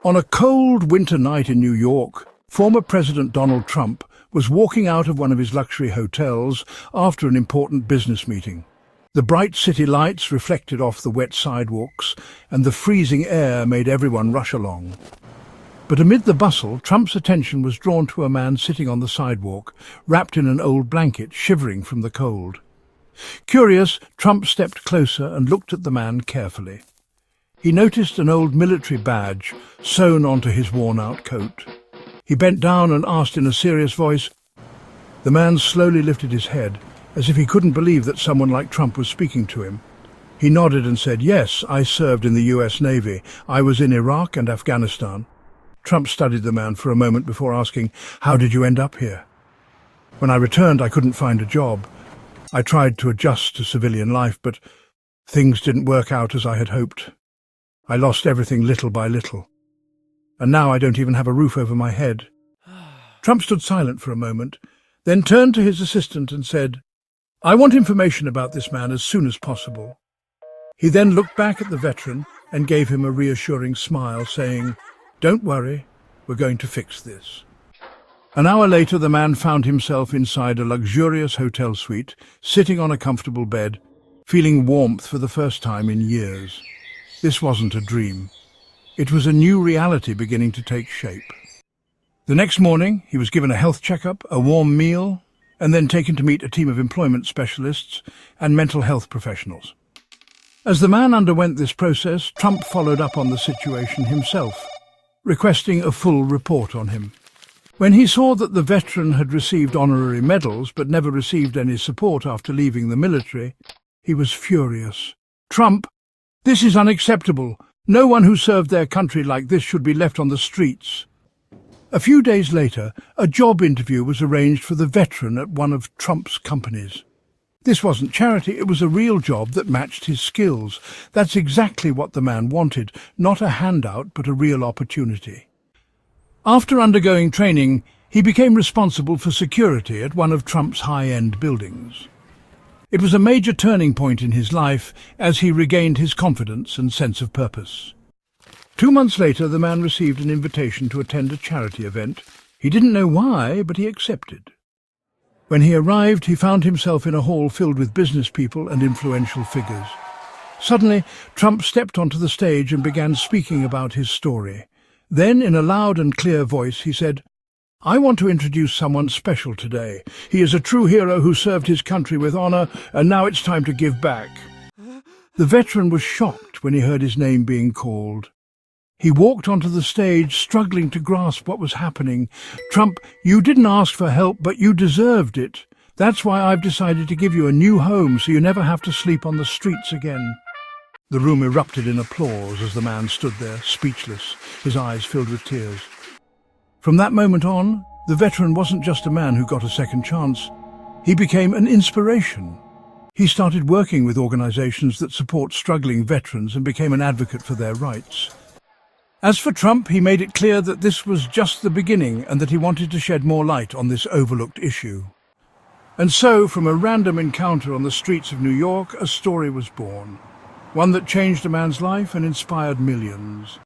On a cold winter night in New York, former President Donald Trump was walking out of one of his luxury hotels after an important business meeting. The bright city lights reflected off the wet sidewalks, and the freezing air made everyone rush along. But amid the bustle, Trump's attention was drawn to a man sitting on the sidewalk, wrapped in an old blanket, shivering from the cold. Curious, Trump stepped closer and looked at the man carefully. He noticed an old military badge sewn onto his worn-out coat. He bent down and asked in a serious voice. The man slowly lifted his head, as if he couldn't believe that someone like Trump was speaking to him. He nodded and said, "Yes, I served in the US Navy. I was in Iraq and Afghanistan." Trump studied the man for a moment before asking, "How did you end up here?" "When I returned, I couldn't find a job. I tried to adjust to civilian life, but things didn't work out as I had hoped. I lost everything little by little. And now I don't even have a roof over my head." Trump stood silent for a moment, then turned to his assistant and said, "I want information about this man as soon as possible." He then looked back at the veteran and gave him a reassuring smile, saying, "Don't worry, we're going to fix this." An hour later, the man found himself inside a luxurious hotel suite, sitting on a comfortable bed, feeling warmth for the first time in years. This wasn't a dream. It was a new reality beginning to take shape. The next morning, he was given a health checkup, a warm meal, and then taken to meet a team of employment specialists and mental health professionals. As the man underwent this process, Trump followed up on the situation himself, requesting a full report on him. When he saw that the veteran had received honorary medals but never received any support after leaving the military, he was furious. "Trump, this is unacceptable. No one who served their country like this should be left on the streets." A few days later, a job interview was arranged for the veteran at one of Trump's companies. This wasn't charity, it was a real job that matched his skills. That's exactly what the man wanted, not a handout but a real opportunity. After undergoing training, he became responsible for security at one of Trump's high-end buildings. It was a major turning point in his life as he regained his confidence and sense of purpose. 2 months later, the man received an invitation to attend a charity event. He didn't know why, but he accepted. When he arrived, he found himself in a hall filled with business people and influential figures. Suddenly, Trump stepped onto the stage and began speaking about his story. Then, in a loud and clear voice, he said, "I want to introduce someone special today. He is a true hero who served his country with honor, and now it's time to give back." The veteran was shocked when he heard his name being called. He walked onto the stage, struggling to grasp what was happening. "Trump, you didn't ask for help, but you deserved it. That's why I've decided to give you a new home so you never have to sleep on the streets again." The room erupted in applause as the man stood there, speechless, his eyes filled with tears. From that moment on, the veteran wasn't just a man who got a second chance. He became an inspiration. He started working with organizations that support struggling veterans and became an advocate for their rights. As for Trump, he made it clear that this was just the beginning and that he wanted to shed more light on this overlooked issue. And so, from a random encounter on the streets of New York, a story was born. One that changed a man's life and inspired millions.